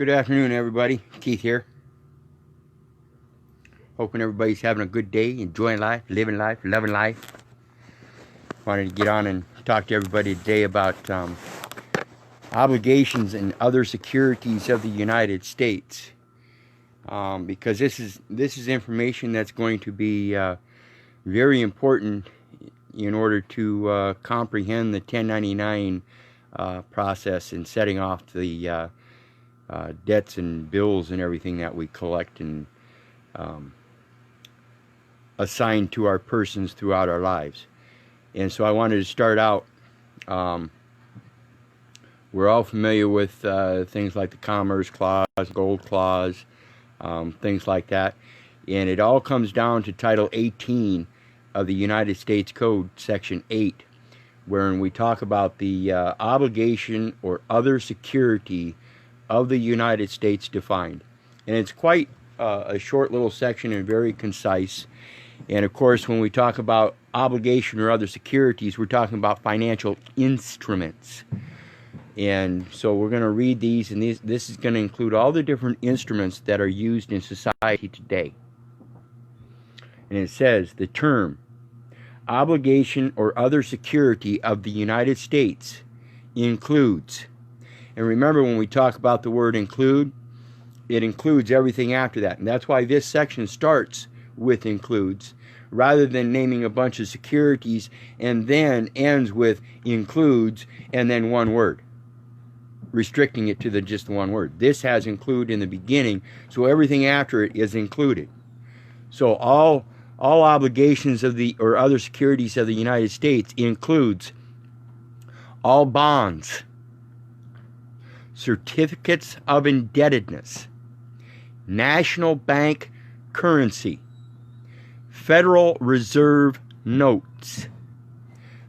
Good afternoon, everybody. Keith here. Hoping everybody's having a good day, enjoying life, living life, loving life. Wanted to get on and talk to everybody today about obligations and other securities of the United States, because this is information that's going to be very important in order to comprehend the 1099 process and setting off the debts and bills and everything that we collect and assign to our persons throughout our lives. And so I wanted to start out, we're all familiar with things like the Commerce Clause, Gold Clause, things like that. And it all comes down to Title 18 of the United States Code, Section 8, wherein we talk about the obligation or other security of the United States defined. And it's quite a short little section and very concise. And of course, when we talk about obligation or other securities, we're talking about financial instruments. And so we're going to read these, and this is going to include all the different instruments that are used in society today. And it says, the term obligation or other security of the United States includes. And remember, when we talk about the word include, it includes everything after that. And that's why this section starts with includes, rather than naming a bunch of securities and then ends with includes and then one word, restricting it to just one word. This has include in the beginning, so everything after it is included. So all obligations of the or other securities of the United States includes all bonds, certificates of indebtedness, national bank currency, Federal Reserve notes,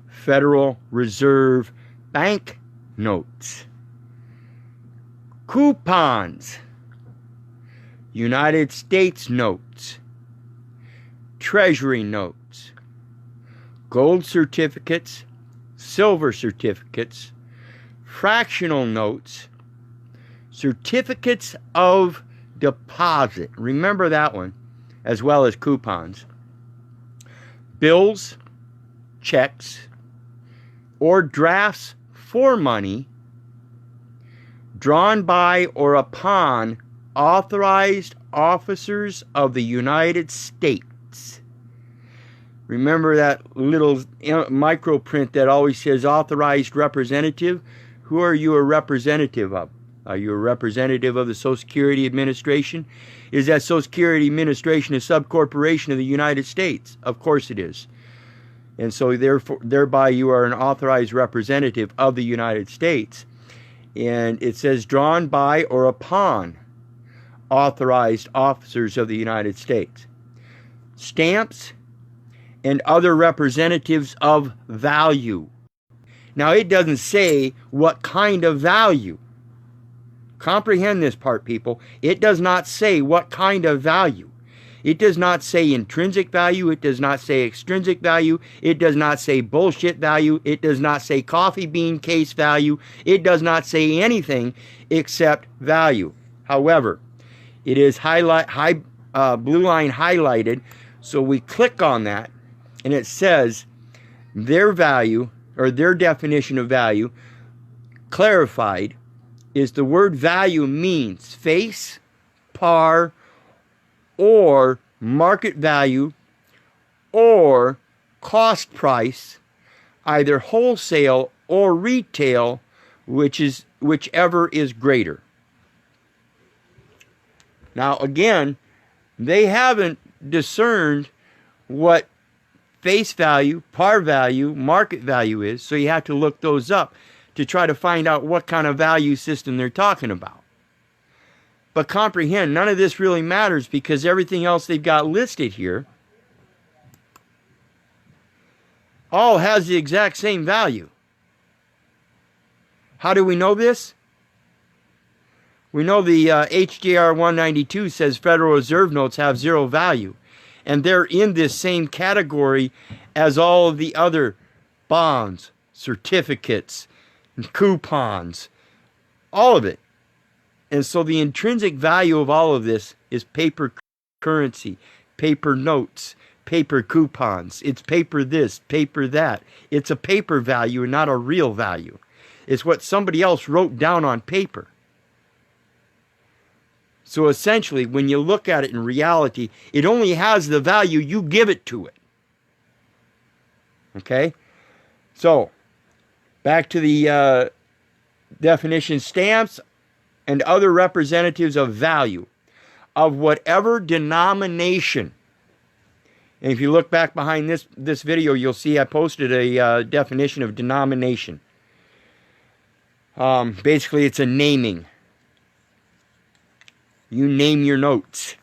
Federal Reserve bank notes, coupons, United States notes, Treasury notes, gold certificates, silver certificates, fractional notes, certificates of deposit, remember that one, as well as coupons, bills, checks, or drafts for money drawn by or upon authorized officers of the United States. Remember that little micro print that always says authorized representative? Who are you a representative of? Are you a representative of the Social Security Administration? Is that Social Security Administration a subcorporation of the United States? Of course it is. And so thereby you are an authorized representative of the United States. And it says drawn by or upon authorized officers of the United States. Stamps and other representatives of value. Now it doesn't say what kind of value. Comprehend this part, people. It does not say what kind of value. It does not say intrinsic value. It does not say extrinsic value. It does not say bullshit value. It does not say coffee bean case value. It does not say anything except value. However, it is blue line highlighted, so we click on that, and it says their value, or their definition of value, clarified, is the word value means face, par, or market value, or cost price, either wholesale or retail, whichever is greater. Now again, they haven't discerned what face value, par value, market value is, so you have to look those up to try to find out what kind of value system they're talking about. But comprehend, none of this really matters because everything else they've got listed here all has the exact same value. How do we know this? We know the HJR 192 says Federal Reserve notes have zero value. And they're in this same category as all of the other bonds, certificates, and coupons, all of it. And so the intrinsic value of all of this is paper currency, paper notes, paper coupons. It's paper this, paper that. It's a paper value and not a real value. It's what somebody else wrote down on paper. So essentially, when you look at it in reality, it only has the value you give it to it. Okay? So, back to the definition: stamps and other representatives of value of whatever denomination. And if you look back behind this video, you'll see I posted a definition of denomination. Basically, it's a naming. You name your notes.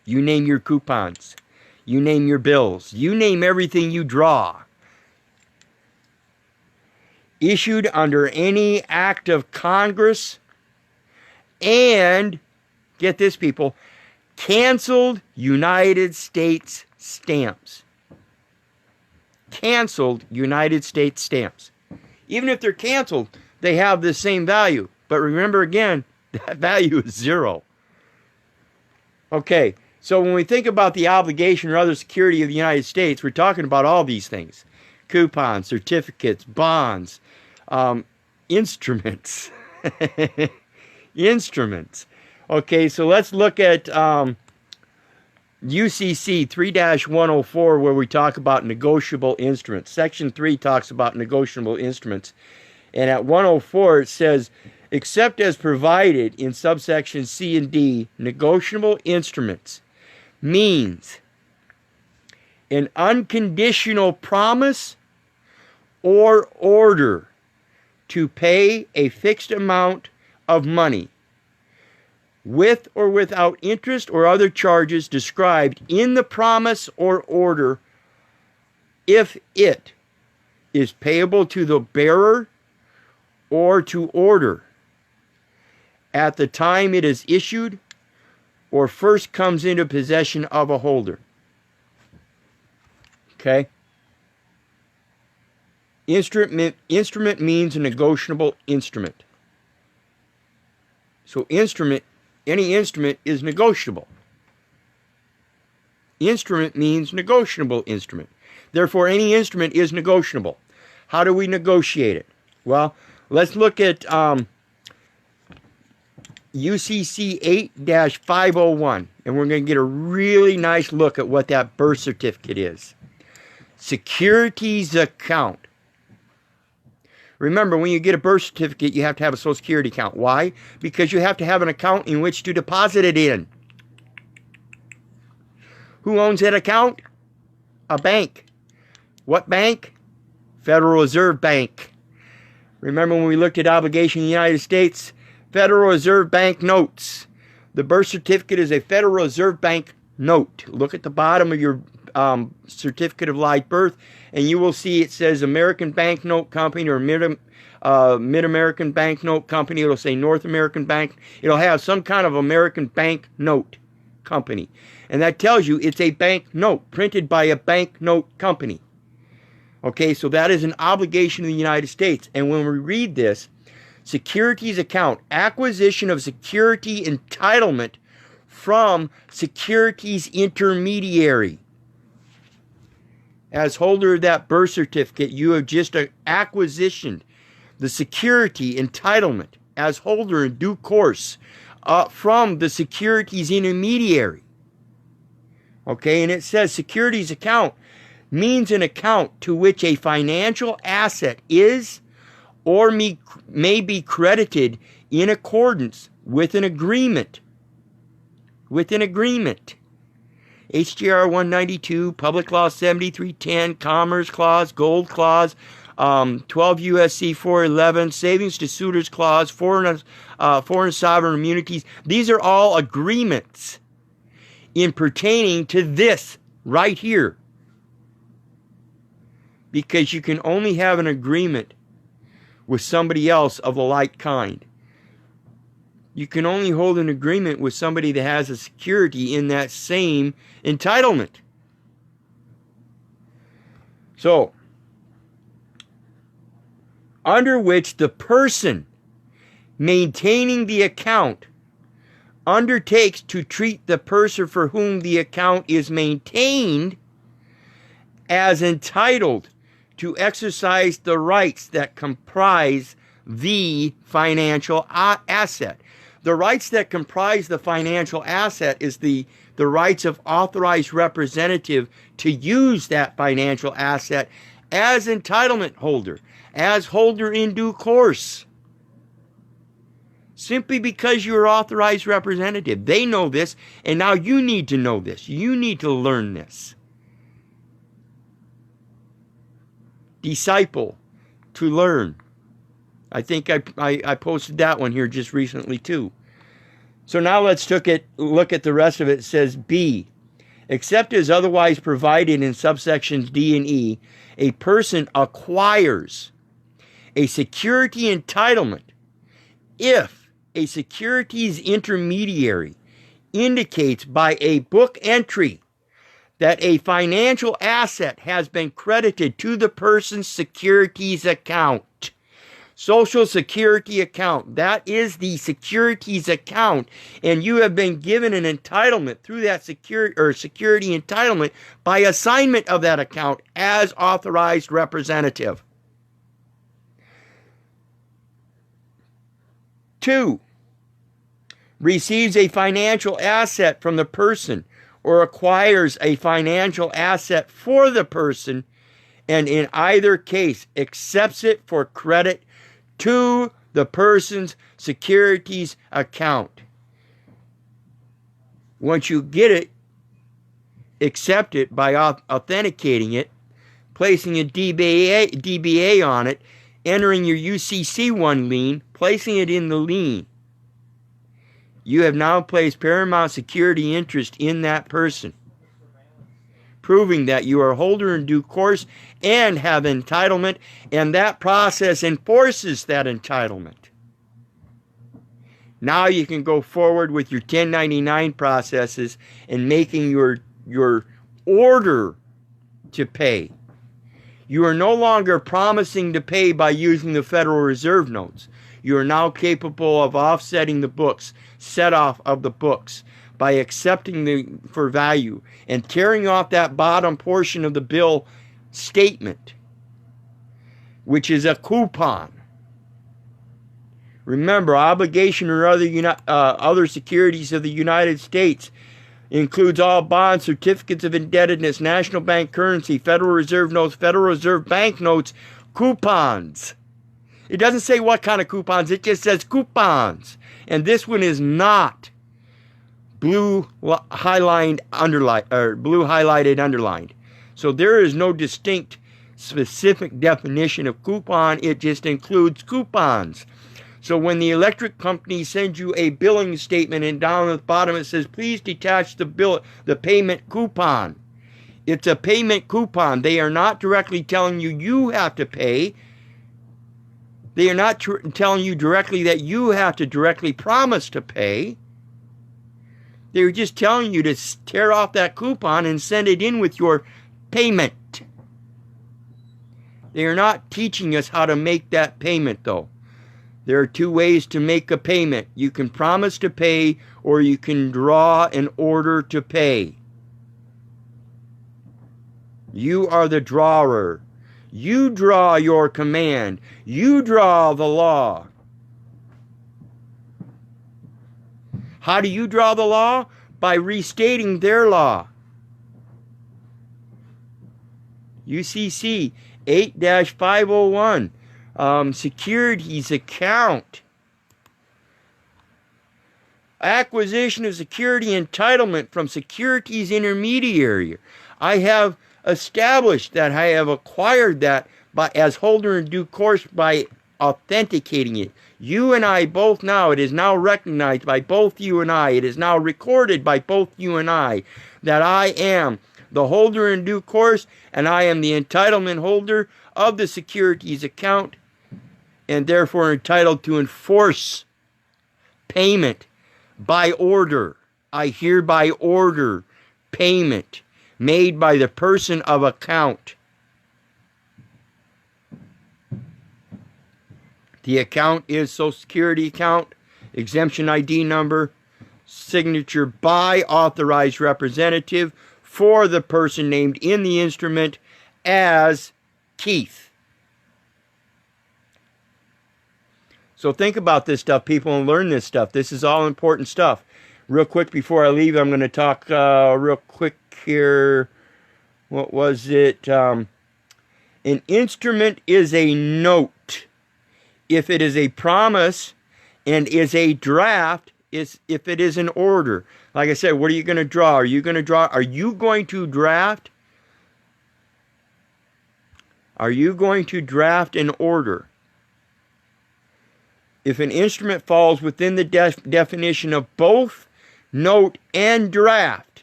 You name your coupons. You name your bills. You name everything you draw. Issued under any act of Congress and, get this people, canceled United States stamps. Canceled United States stamps. Even if they're canceled, they have the same value. But remember again, that value is zero. Okay, so when we think about the obligation or other security of the United States, we're talking about all these things. Coupons, certificates, bonds, instruments. Instruments. Okay, so let's look at UCC 3-104, where we talk about negotiable instruments. Section 3 talks about negotiable instruments. And at 104 it says, except as provided in subsection C and D, negotiable instruments means an unconditional promise or order to pay a fixed amount of money with or without interest or other charges described in the promise or order, if it is payable to the bearer or to order at the time it is issued or first comes into possession of a holder. Okay? Instrument means a negotiable instrument. So any instrument is negotiable. Instrument means negotiable instrument. Therefore, any instrument is negotiable. How do we negotiate it? Well, let's look at UCC 8-501, and we're going to get a really nice look at what that birth certificate is. Securities account. Remember, when you get a birth certificate, you have to have a Social Security account. Why? Because you have to have an account in which to deposit it in. Who owns that account? A bank. What bank? Federal Reserve Bank. Remember when we looked at obligation in the United States? Federal Reserve Bank notes. The birth certificate is a Federal Reserve Bank note. Look at the bottom of your certificate of live birth, and you will see it says American Banknote Company or Mid-American Banknote Company. It'll say North American Bank. It'll have some kind of American Banknote Company. And that tells you it's a bank note printed by a banknote company. Okay, so that is an obligation in the United States. And when we read this, securities account, acquisition of security entitlement from securities intermediary. As holder of that birth certificate, you have just acquisitioned the security entitlement as holder in due course from the securities intermediary. Okay, and it says securities account means an account to which a financial asset is or may be credited in accordance with an agreement. With an agreement. HGR 192, Public Law 7310, Commerce Clause, Gold Clause, 12 U.S.C. 411, Savings to Suitors Clause, foreign sovereign immunities. These are all agreements in pertaining to this right here. Because you can only have an agreement with somebody else of a like kind. You can only hold an agreement with somebody that has a security in that same entitlement. So, under which the person maintaining the account undertakes to treat the person for whom the account is maintained as entitled to exercise the rights that comprise the financial asset. The rights that comprise the financial asset is the rights of authorized representative to use that financial asset as entitlement holder, as holder in due course. Simply because you're authorized representative. They know this, and now you need to know this. You need to learn this. Disciple, to learn. I think I posted that one here just recently too. So now let's look at the rest of it. It says B, except as otherwise provided in subsections D and E, a person acquires a security entitlement if a securities intermediary indicates by a book entry that a financial asset has been credited to the person's securities account. Social Security account, that is the securities account, and you have been given an entitlement through that security entitlement by assignment of that account as authorized representative. 2, receives a financial asset from the person or acquires a financial asset for the person, and in either case accepts it for credit to the person's securities account. Once you get it, accept it by authenticating it, placing a DBA on it, entering your UCC1 lien, placing it in the lien. You have now placed paramount security interest in that person, proving that you are a holder in due course and have entitlement, and that process enforces that entitlement. Now you can go forward with your 1099 processes and making your order to pay. You are no longer promising to pay by using the Federal Reserve notes. You are now capable of offsetting the books, set off of the books, by accepting for value and tearing off that bottom portion of the bill statement, which is a coupon. Remember, obligation or other securities of the United States includes all bonds, certificates of indebtedness, national bank currency, Federal Reserve notes, Federal Reserve bank notes, coupons. It doesn't say what kind of coupons, it just says coupons. And this one is not blue highlighted underlined. So there is no distinct specific definition of coupon, it just includes coupons. So when the electric company sends you a billing statement and down at the bottom it says, please detach the payment coupon. It's a payment coupon. They are not directly telling you you have to pay. They are not telling you directly that you have to directly promise to pay. They're just telling you to tear off that coupon and send it in with your payment. They are not teaching us how to make that payment, though. There are 2 ways to make a payment. You can promise to pay, or you can draw an order to pay. You are the drawer. You draw your command. You draw the law. How do you draw the law? By restating their law. UCC 8-501, securities account. Acquisition of security entitlement from securities intermediary. I have established that I have acquired that as holder in due course by authenticating it. You and I both now, it is now recognized by both you and I, it is now recorded by both you and I, that I am the holder in due course, and I am the entitlement holder of the securities account, and therefore entitled to enforce payment by order. I hereby order payment made by the person of account. The account is Social Security account, exemption ID number signature by authorized representative for the person named in the instrument as Keith. So think about this stuff, people, and learn this stuff. This is all important stuff. Real quick before I leave, I'm going to talk real quick here. What was it? An instrument is a note if it is a promise, and is a draft is if it is an order. Like I said, what are you going to draw? Are you going to draft? Are you going to draft an order? If an instrument falls within the definition of both note and draft,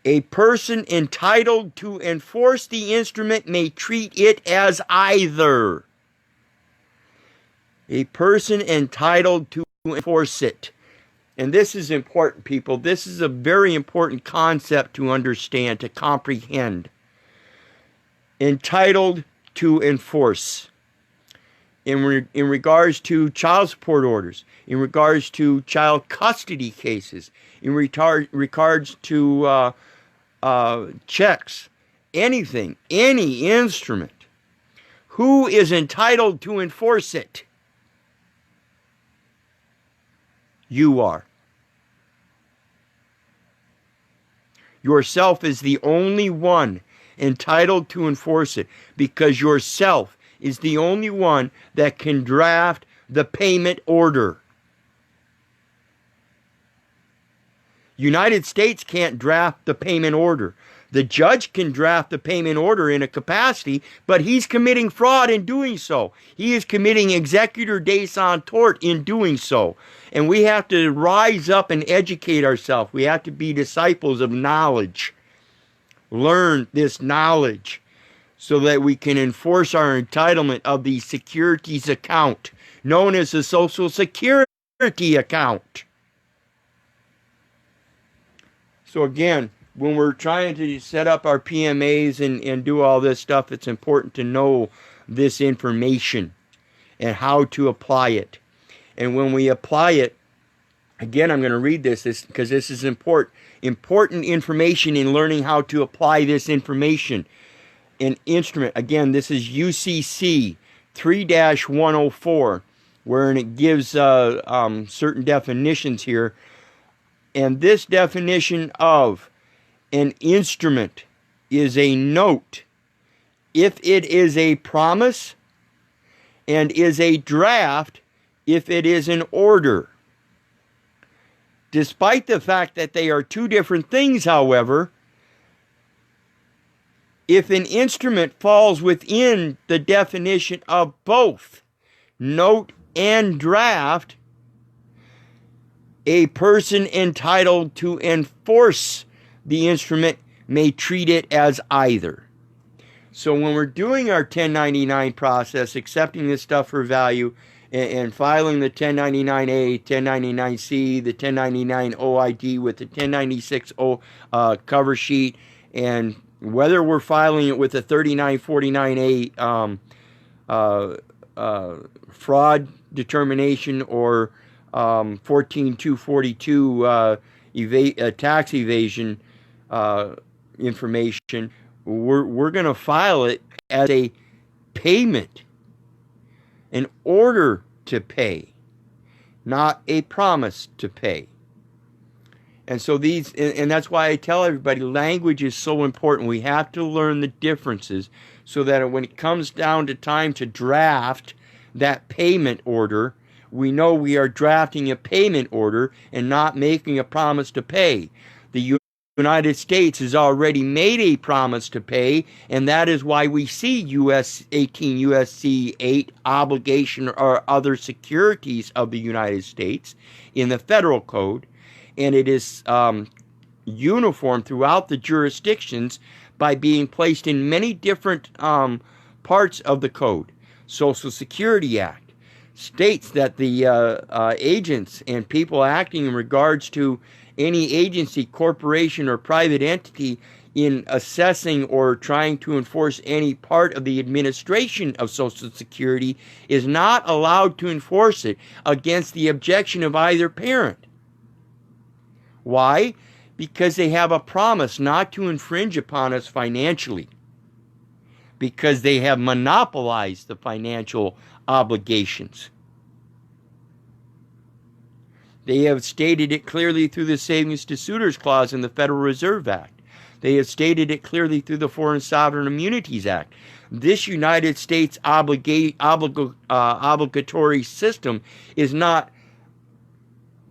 a person entitled to enforce the instrument may treat it as either. A person entitled to enforce it. And this is important, people. This is a very important concept to understand, to comprehend. Entitled to enforce. In regards to child support orders, in regards to child custody cases, in regards to checks, anything, any instrument. Who is entitled to enforce it? You are. Yourself is the only one entitled to enforce it, because yourself is the only one that can draft the payment order. United States can't draft the payment order. The judge can draft the payment order in a capacity, but he's committing fraud in doing so. He is committing executor daison tort in doing so. And we have to rise up and educate ourselves. We have to be disciples of knowledge. Learn this knowledge so that we can enforce our entitlement of the securities account, known as the Social Security account. So again, when we're trying to set up our PMAs and do all this stuff, it's important to know this information and how to apply it. And when we apply it, again, I'm going to read this because this is important information in learning how to apply this information. An instrument, again, this is UCC 3-104, where it gives certain definitions here. And this definition of an instrument is a note if it is a promise, and is a draft if it is an order. Despite the fact that they are two different things, however, if an instrument falls within the definition of both note and draft, a person entitled to enforce the instrument may treat it as either. So when we're doing our 1099 process, accepting this stuff for value, and filing the 1099A, 1099C, the 1099 OID with the 1096 cover sheet, and whether we're filing it with a 3949A fraud determination or 14242 tax evasion information, we're going to file it as a payment, an order to pay, not a promise to pay. And so and that's why I tell everybody language is so important. We have to learn the differences so that when it comes down to time to draft that payment order, we know we are drafting a payment order and not making a promise to pay. The United States has already made a promise to pay, and that is why we see U.S. 18 U.S.C. 8 obligation or other securities of the United States in the federal code, and it is uniform throughout the jurisdictions by being placed in many different parts of the code. Social Security Act states that the agents and people acting in regards to any agency, corporation, or private entity in assessing or trying to enforce any part of the administration of Social Security is not allowed to enforce it against the objection of either parent. Why? Because they have a promise not to infringe upon us financially. Because they have monopolized the financial obligations. They have stated it clearly through the Savings to Suitors Clause in the Federal Reserve Act. They have stated it clearly through the Foreign Sovereign Immunities Act. This United States obligatory system is not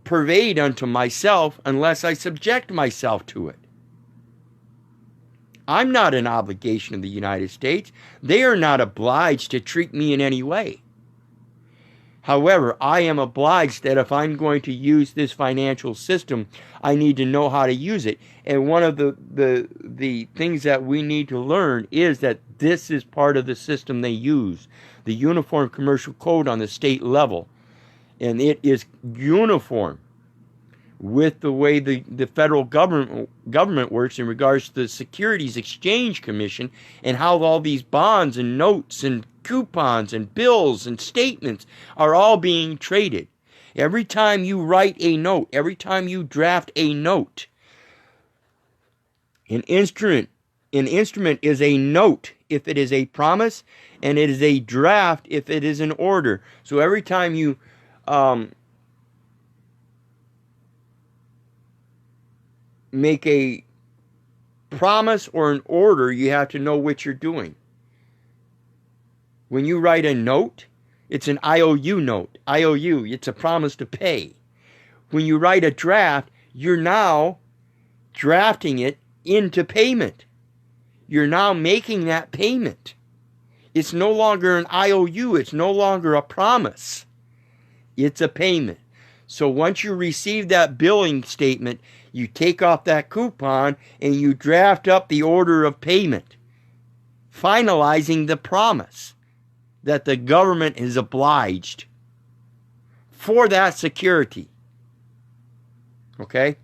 purveyed unto myself unless I subject myself to it. I'm not an obligation of the United States. They are not obliged to treat me in any way. However, I am obliged that if I'm going to use this financial system, I need to know how to use it. And one of the things that we need to learn is that this is part of the system they use. The Uniform Commercial Code on the state level. And it is uniform with the way the federal government works in regards to the Securities Exchange Commission and how all these bonds and notes and coupons and bills and statements are all being traded. Every time you write a note, every time you draft a note, an instrument is a note if it is a promise, and it is a draft if it is an order. So every time you make a promise or an order, you have to know what you're doing. When you write a note, it's an IOU note. IOU, it's a promise to pay. When you write a draft, you're now drafting it into payment. You're now making that payment. It's no longer an IOU. It's no longer a promise. It's a payment. So once you receive that billing statement, you take off that coupon and you draft up the order of payment, finalizing the promise that the government is obliged for that security. Okay?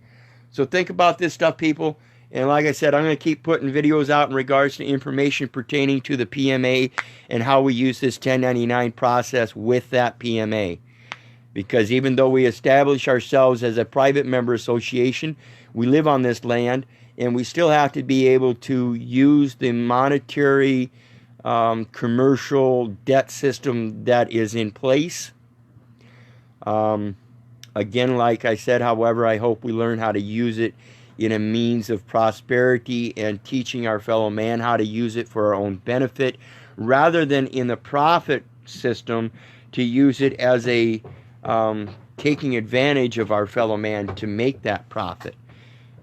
So think about this stuff, people. And like I said, I'm going to keep putting videos out in regards to information pertaining to the PMA and how we use this 1099 process with that PMA. Because even though we establish ourselves as a private member association, we live on this land, and we still have to be able to use the monetary commercial debt system that is in place. Again, like I said, however, I hope we learn how to use it in a means of prosperity and teaching our fellow man how to use it for our own benefit, rather than in the profit system to use it as a taking advantage of our fellow man to make that profit.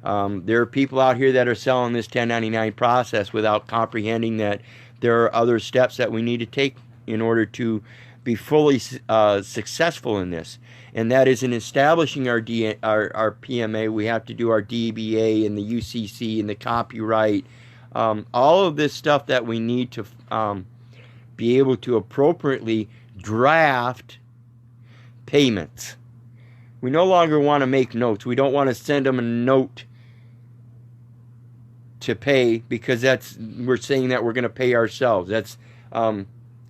There are people out here that are selling this 1099 process without comprehending that there are other steps that we need to take in order to be fully successful in this. And that is in establishing our PMA, we have to do our DBA and the UCC and the copyright. All of this stuff that we need to be able to appropriately draft payments. We no longer want to make notes. We don't want to send them a note to pay, because we're saying that we're going to pay ourselves. That's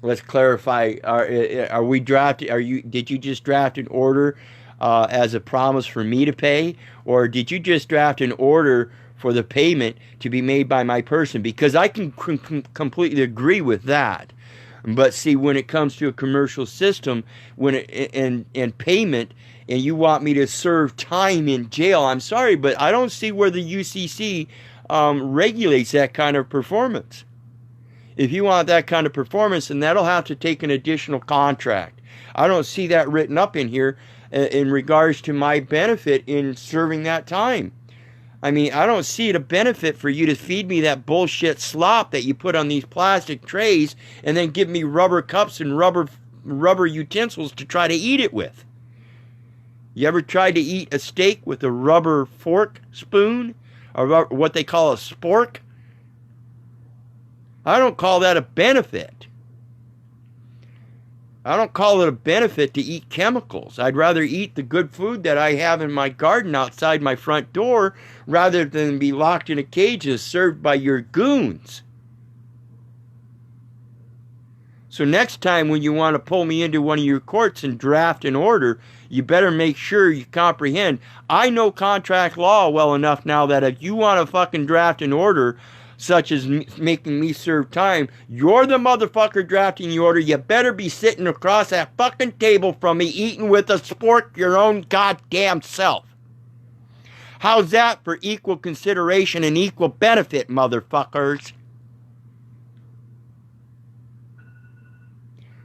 let's clarify. Are we drafting? Did you just draft an order as a promise for me to pay, or did you just draft an order for the payment to be made by my person? Because I can completely agree with that. But see, when it comes to a commercial system, and payment, and you want me to serve time in jail, I'm sorry, but I don't see where the UCC regulates that kind of performance. If you want that kind of performance, then that'll have to take an additional contract. I don't see that written up in here in regards to my benefit in serving that time. I mean, I don't see it a benefit for you to feed me that bullshit slop that you put on these plastic trays and then give me rubber cups and rubber utensils to try to eat it with. You ever tried to eat a steak with a rubber fork spoon, or what they call a spork? I don't call that a benefit. I don't call it a benefit to eat chemicals. I'd rather eat the good food that I have in my garden outside my front door rather than be locked in a cage and served by your goons. So next time when you want to pull me into one of your courts and draft an order, you better make sure you comprehend. I know contract law well enough now that if you want to fucking draft an order such as making me serve time, you're the motherfucker drafting the order. You better be sitting across that fucking table from me eating with a spork your own goddamn self. How's that for equal consideration and equal benefit, motherfuckers?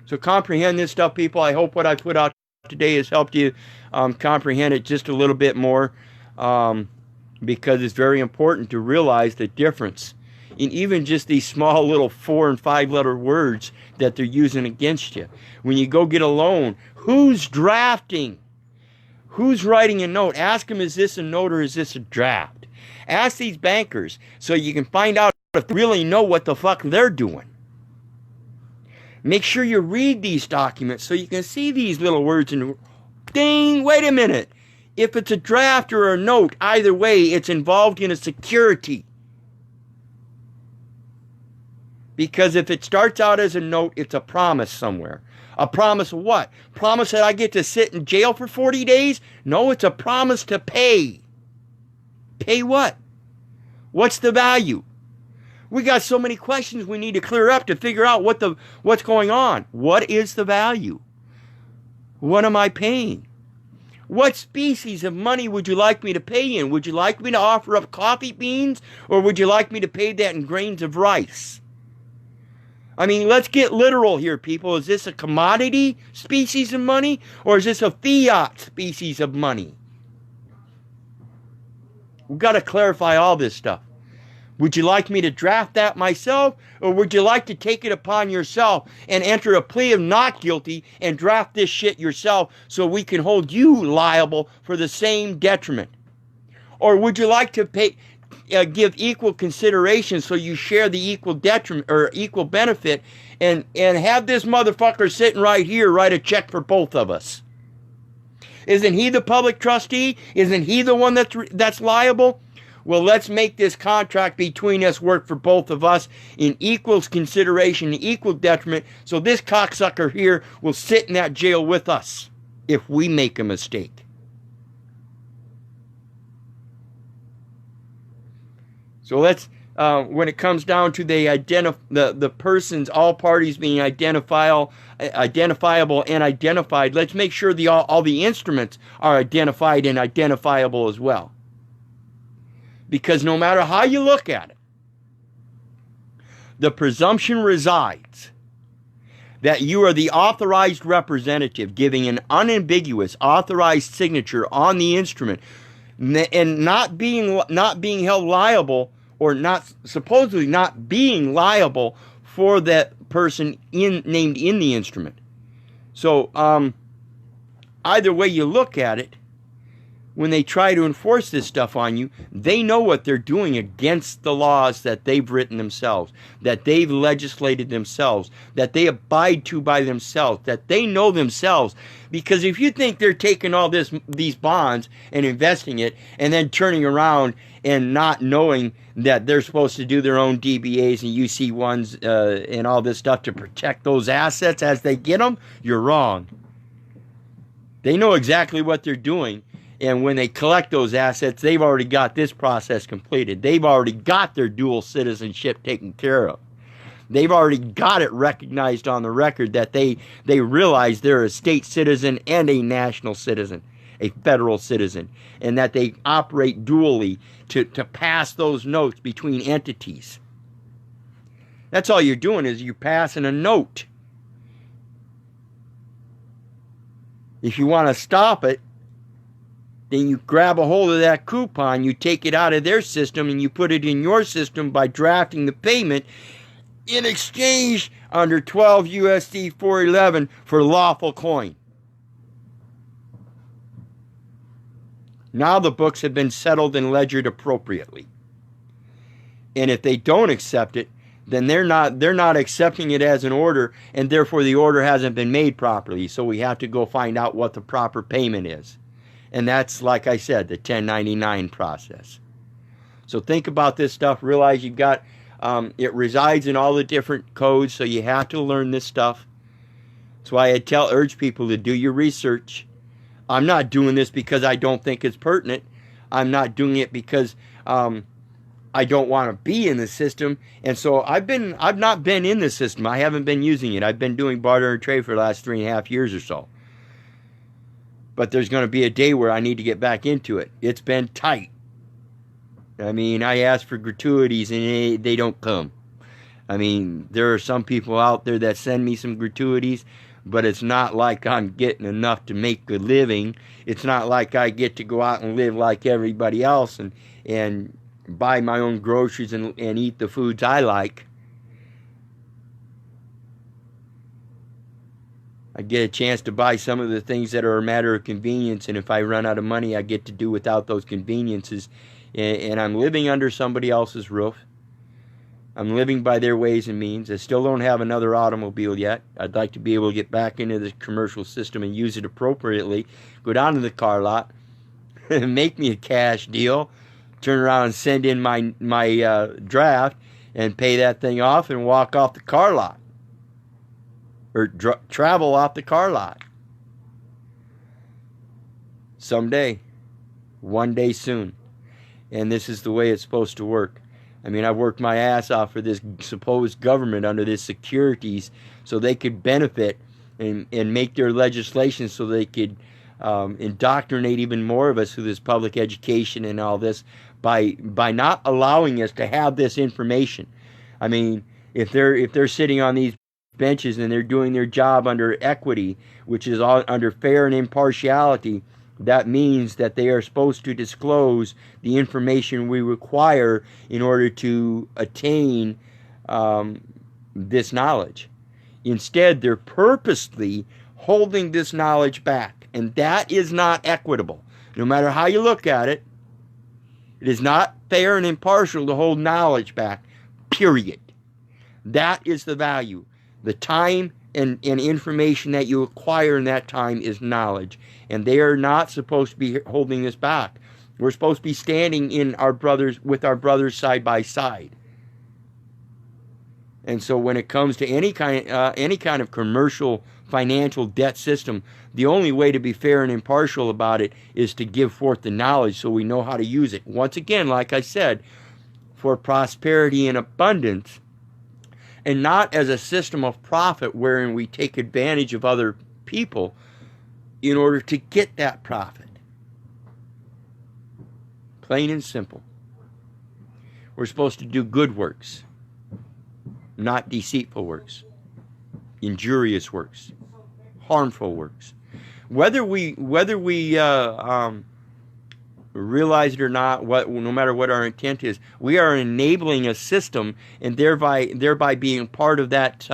So comprehend this stuff, people. I hope what I put out today has helped you comprehend it just a little bit more, because it's very important to realize the difference in even just these small little 4 and 5 letter words that they're using against you. When you go get a loan, who's drafting? Who's writing a note? Ask them, is this a note or is this a draft? Ask these bankers so you can find out if they really know what the fuck they're doing. Make sure you read these documents so you can see these little words and ding, wait a minute. If it's a draft or a note, either way, it's involved in a security. Because if it starts out as a note, it's a promise somewhere. A promise of what? Promise that I get to sit in jail for 40 days? No, it's a promise to pay. Pay what? What's the value? We got so many questions we need to clear up to figure out what's going on. What is the value? What am I paying? What species of money would you like me to pay in? Would you like me to offer up coffee beans, or would you like me to pay that in grains of rice? I mean, let's get literal here, people. Is this a commodity species of money, or is this a fiat species of money? We've got to clarify all this stuff. Would you like me to draft that myself, or would you like to take it upon yourself and enter a plea of not guilty and draft this shit yourself so we can hold you liable for the same detriment? Or would you like to give equal consideration so you share the equal detriment or equal benefit, and have this motherfucker sitting right here write a check for both of us? Isn't he the public trustee? Isn't he the one that's liable? Well, let's make this contract between us work for both of us in equal consideration, equal detriment, so this cocksucker here will sit in that jail with us if we make a mistake. So let's, when it comes down to the persons, all parties being identifiable and identified, let's make sure all the instruments are identified and identifiable as well. Because no matter how you look at it, the presumption resides that you are the authorized representative giving an unambiguous authorized signature on the instrument and not being held liable, or not supposedly not being liable for that person named in the instrument. So either way you look at it, when they try to enforce this stuff on you, they know what they're doing against the laws that they've written themselves, that they've legislated themselves, that they abide to by themselves, that they know themselves. Because if you think they're taking all these bonds and investing it and then turning around and not knowing that they're supposed to do their own DBAs and UC1s and all this stuff to protect those assets as they get them, you're wrong. They know exactly what they're doing. And when they collect those assets, they've already got this process completed. They've already got their dual citizenship taken care of. They've already got it recognized on the record that they realize they're a state citizen and a national citizen, a federal citizen, and that they operate dually to pass those notes between entities. That's all you're doing, is you're passing a note. If you want to stop it, then you grab a hold of that coupon, you take it out of their system, and you put it in your system by drafting the payment in exchange under 12 USD 411 for lawful coin. Now the books have been settled and ledgered appropriately. And if they don't accept it, then they're not accepting it as an order, and therefore the order hasn't been made properly. So we have to go find out what the proper payment is. And that's, like I said, the 1099 process. So think about this stuff. Realize you've got It resides in all the different codes, so you have to learn this stuff. That's why I urge people to do your research. I'm not doing this because I don't think it's pertinent. I'm not doing it because I don't want to be in the system. And so I've not been in the system. I haven't been using it. I've been doing barter and trade for the last 3.5 years or so. But there's going to be a day where I need to get back into it. It's been tight. I mean, I ask for gratuities and they don't come. I mean, there are some people out there that send me some gratuities, but it's not like I'm getting enough to make a living. It's not like I get to go out and live like everybody else and buy my own groceries and eat the foods I like. I get a chance to buy some of the things that are a matter of convenience, and if I run out of money, I get to do without those conveniences. And I'm living under somebody else's roof. I'm living by their ways and means. I still don't have another automobile yet. I'd like to be able to get back into the commercial system and use it appropriately. Go down to the car lot, make me a cash deal, turn around and send in my draft, and pay that thing off and walk off the car lot. Or travel off the car lot. Someday. One day soon. And this is the way it's supposed to work. I mean, I've worked my ass off for this supposed government under this securities so they could benefit and make their legislation so they could indoctrinate even more of us through this public education and all this by not allowing us to have this information. I mean, if they're sitting on these benches and they're doing their job under equity, which is all under fair and impartiality, that means that they are supposed to disclose the information we require in order to attain this knowledge. Instead, they're purposely holding this knowledge back, and that is not equitable. No matter how you look at it, it is not fair and impartial to hold knowledge back, period. That is the value. The time and information that you acquire in that time is knowledge. And they are not supposed to be holding this back. We're supposed to be standing with our brothers side by side. And so when it comes to any kind of commercial financial debt system, the only way to be fair and impartial about it is to give forth the knowledge so we know how to use it. Once again, like I said, for prosperity and abundance, and not as a system of profit wherein we take advantage of other people in order to get that profit. Plain and simple. We're supposed to do good works, not deceitful works, injurious works, harmful works. Whether we realize it or not, no matter what our intent is, we are enabling a system and thereby being part of that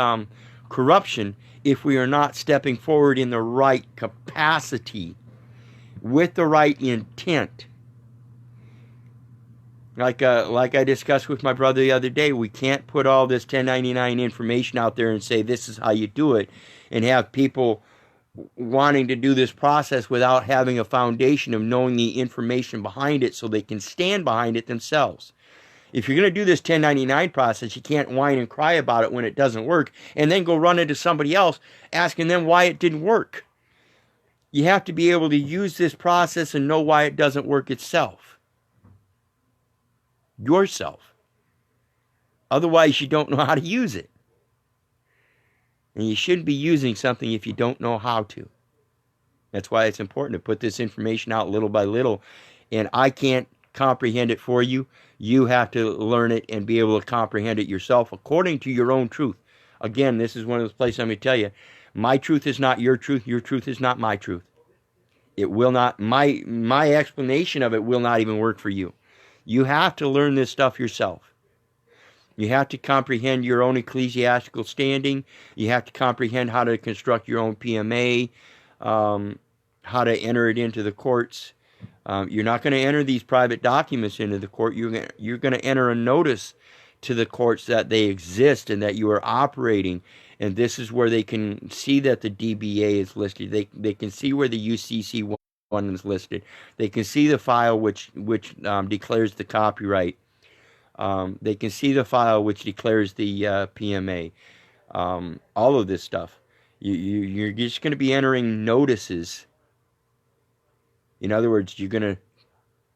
corruption if we are not stepping forward in the right capacity with the right intent. Like I discussed with my brother the other day, we can't put all this 1099 information out there and say this is how you do it and have people wanting to do this process without having a foundation of knowing the information behind it so they can stand behind it themselves. If you're going to do this 1099 process, you can't whine and cry about it when it doesn't work and then go run into somebody else asking them why it didn't work. You have to be able to use this process and know why it doesn't work itself. Yourself. Otherwise, you don't know how to use it. And you shouldn't be using something if you don't know how to. That's why it's important to put this information out little by little. And I can't comprehend it for you. You have to learn it and be able to comprehend it yourself according to your own truth. Again, this is one of those places I'm going to tell you, my truth is not your truth is not my truth. It will not, my explanation of it will not even work for you. You have to learn this stuff yourself. You have to comprehend your own ecclesiastical standing. You have to comprehend how to construct your own PMA, how to enter it into the courts. You're not going to enter these private documents into the court. You're going to enter a notice to the courts that they exist and that you are operating. And this is where they can see that the DBA is listed. They can see where the UCC one is listed. They can see the file which declares the copyright. They can see the file which declares the PMA. All of this stuff. You're just going to be entering notices. In other words, you're going to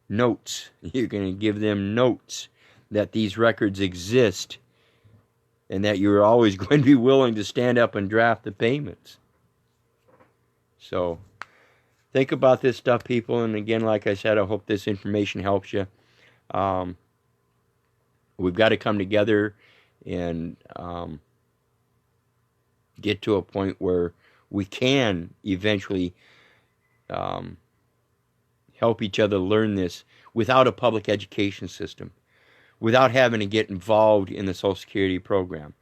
notes. You're going to give them notes that these records exist and that you're always going to be willing to stand up and draft the payments. So think about this stuff, people. And again, like I said, I hope this information helps you. We've got to come together and get to a point where we can eventually help each other learn this without a public education system, without having to get involved in the Social Security program.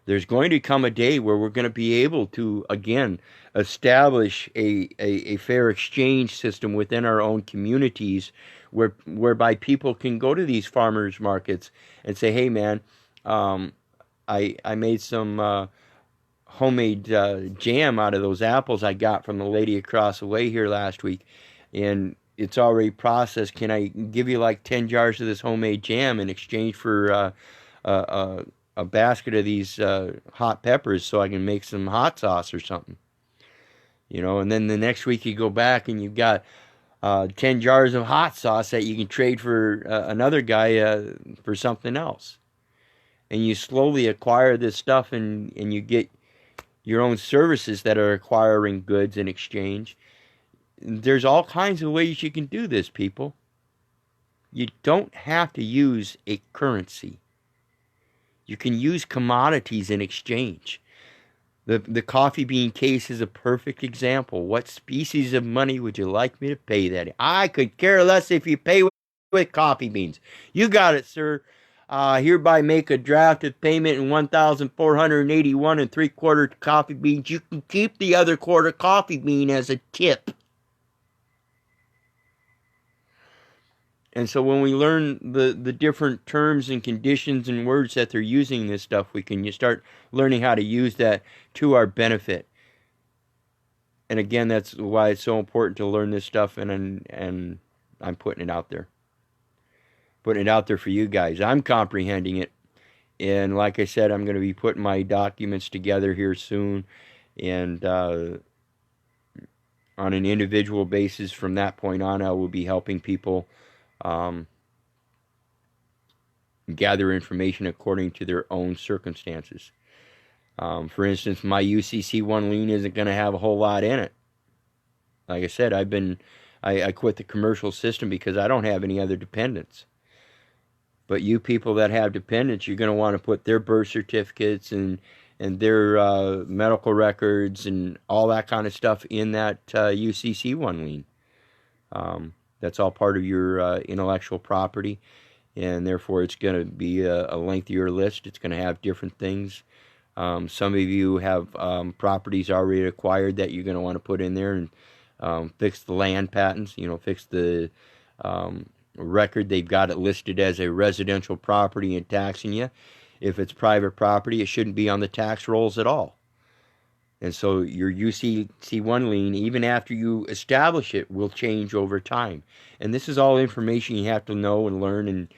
There's going to come a day where we're going to be able to, again, establish a fair exchange system within our own communities whereby people can go to these farmers markets and say, hey, man, I made some homemade jam out of those apples I got from the lady across the way here last week, and it's already processed. Can I give you like 10 jars of this homemade jam in exchange for a basket of these hot peppers so I can make some hot sauce or something? You know, and then the next week you go back and you've got 10 jars of hot sauce that you can trade for another guy for something else. And you slowly acquire this stuff, and you get your own services that are acquiring goods in exchange. There's all kinds of ways you can do this, people. You don't have to use a currency. You can use commodities in exchange. The coffee bean case is a perfect example. What species of money would you like me to pay that? I could care less if you pay with coffee beans. You got it, sir. Hereby make a drafted payment in 1,481 3/4 coffee beans. You can keep the other quarter coffee bean as a tip. And so when we learn the different terms and conditions and words that they're using this stuff, we can start learning how to use that to our benefit. And again, that's why it's so important to learn this stuff, and I'm putting it out there. Putting it out there for you guys. I'm comprehending it. And like I said, I'm going to be putting my documents together here soon. And on an individual basis, from that point on, I will be helping people gather information according to their own circumstances. For instance, my UCC1 lien isn't going to have a whole lot in it. Like I said, I quit the commercial system because I don't have any other dependents. But you people that have dependents, you're going to want to put their birth certificates and their medical records and all that kind of stuff in that UCC1 lien. That's all part of your intellectual property, and therefore it's going to be a lengthier list. It's going to have different things. Some of you have properties already acquired that you're going to want to put in there and fix the land patents, fix the record. They've got it listed as a residential property and taxing you. If it's private property, it shouldn't be on the tax rolls at all. And so your UCC1 lien, even after you establish it, will change over time. And this is all information you have to know and learn.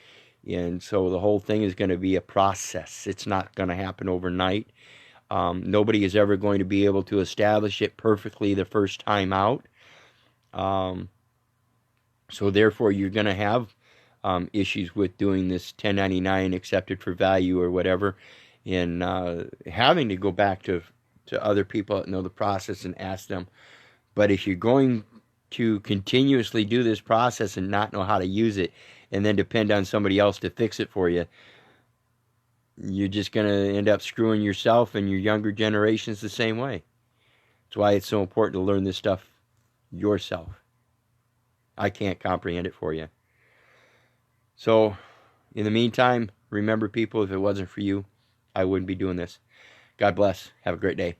And so the whole thing is going to be a process. It's not going to happen overnight. Nobody is ever going to be able to establish it perfectly the first time out. So therefore, you're going to have issues with doing this 1099 accepted for value or whatever, and having to go back to other people that know the process and ask them. But if you're going to continuously do this process and not know how to use it, and then depend on somebody else to fix it for you, you're just going to end up screwing yourself and your younger generations the same way. That's why it's so important to learn this stuff yourself. I can't comprehend it for you. So, in the meantime, remember, people, if it wasn't for you, I wouldn't be doing this. God bless. Have a great day.